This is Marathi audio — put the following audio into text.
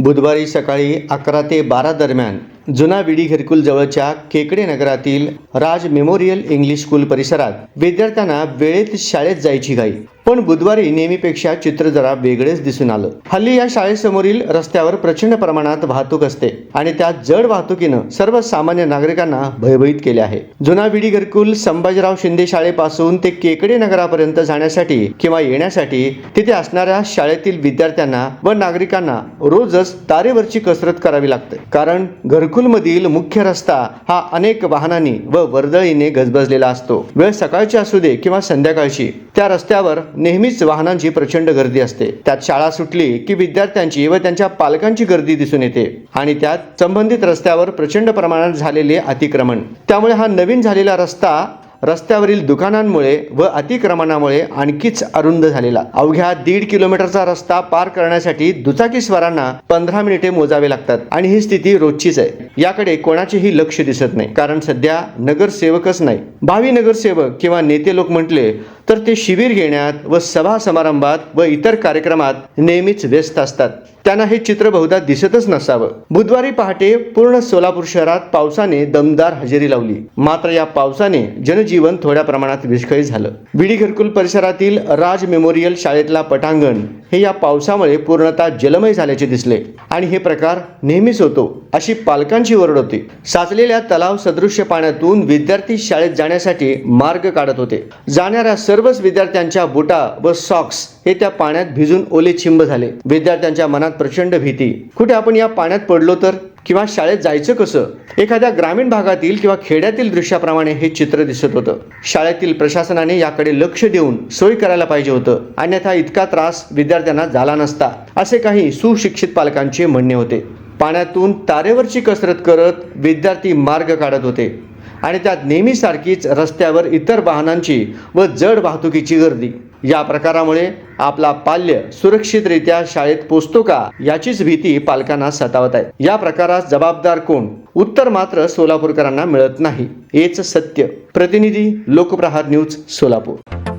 बुधवारी सकाळी 11 ते 12 दरम्यान जुना विडी घरकुल जवळच्या केकडे नगरातील राज मेमोरियल इंग्लिश स्कूल परिसरात विद्यार्थ्यांना वेळेत शाळेत जायची घाई. पण बुधवारी नेहमीपेक्षा चित्र जरा वेगळेच दिसून आलं. हल्ली या शाळेसमोरील रस्त्यावर प्रचंड प्रमाणात वाहतूक असते आणि त्या जड वाहतुकीनं सर्वसामान्य नागरिकांना भयभीत केले आहे. जुना विडी घरकुल संभाजीराव शिंदे शाळेपासून ते केकडे नगरापर्यंत जाण्यासाठी किंवा येण्यासाठी तिथे असणाऱ्या शाळेतील विद्यार्थ्यांना व नागरिकांना रोजच तारेवरची कसरत करावी लागते. कारण घरकुलमधील मुख्य रस्ता हा अनेक वाहनांनी व वर्दळीने गजबजलेला असतो. वेळ सकाळची असू दे किंवा संध्याकाळची, त्या रस्त्यावर नेहमीच वाहनांची प्रचंड गर्दी असते. त्यात शाळा सुटली की विद्यार्थ्यांची व त्यांच्या पालकांची गर्दी दिसून येते आणि त्यात संबंधित रस्त्यावर प्रचंड प्रमाणात झालेले अतिक्रमण. त्यामुळे हा नवीन झालेला रस्त्यावरील दुकानांमुळे व अतिक्रमणामुळे आणखीच अरुंद झालेला. अवघ्या 1.5 किलोमीटरचा रस्ता पार करण्यासाठी दुचाकीस्वारांना 15 मिनिटे मोजावे लागतात आणि ही स्थिती रोजचीच आहे. याकडे कोणाचेही लक्ष दिसत नाही, कारण सध्या नगरसेवकच नाही. भावी नगरसेवक किंवा नेते लोक म्हटले तर ते शिबिर घेण्यात व सभा समारंभात व इतर कार्यक्रमात नेहमीच व्यस्त असतात. त्यांना हे चित्र बहुधा दिसतच नसावं. बुधवारी पहाटे पूर्ण सोलापूर शहरात पावसाने दमदार हजेरी लावली. मात्र या पावसाने जनजीवन थोड्या प्रमाणात विस्कळीत झालं. विडी घरकुल परिसरातील राज मेमोरियल शाळेतला पटांगण हे या पावसामुळे पूर्णतः जलमय झाल्याचे दिसले आणि हे प्रकार नेहमीच होतो अशी पालकांची ओरड होती. साचलेल्या तलाव सदृश्य पाण्यातून विद्यार्थी शाळेत जाण्यासाठी मार्ग काढत होते. जाणाऱ्या सर्वच विद्यार्थ्यांच्या बुटा व सॉक्स हे त्या पाण्यात भिजून ओले चिंब झाले. विद्यार्थ्यांच्या मनात प्रचंड भीती. कुठे आपण या पाण्यात पडलो तर, किंवा शाळेत जायचं कसं? एखाद्या ग्रामीण भागातील किंवा खेड्यातील दृश्याप्रमाणे हे चित्र दिसत होतं. शाळेतील प्रशासनाने याकडे लक्ष देऊन सोय करायला पाहिजे होतं, अन्यथा इतका त्रास विद्यार्थ्यांना झाला नसता, असे काही सुशिक्षित पालकांचे म्हणणे होते. पाण्यातून तारेवरची कसरत करत विद्यार्थी मार्ग काढत होते आणि त्यात नेहमीसारखीच रस्त्यावर इतर वाहनांची व जड वाहतुकीची गर्दी. या प्रकारामुळे आपला पाल्य सुरक्षितरित्या शाळेत पोचतो का याचीच भीती पालकांना सतावत आहे. या प्रकारास जबाबदार कोण? उत्तर मात्र सोलापूरकरांना मिळत नाही. हेच सत्य. प्रतिनिधी लोकप्रहार न्यूज, सोलापूर.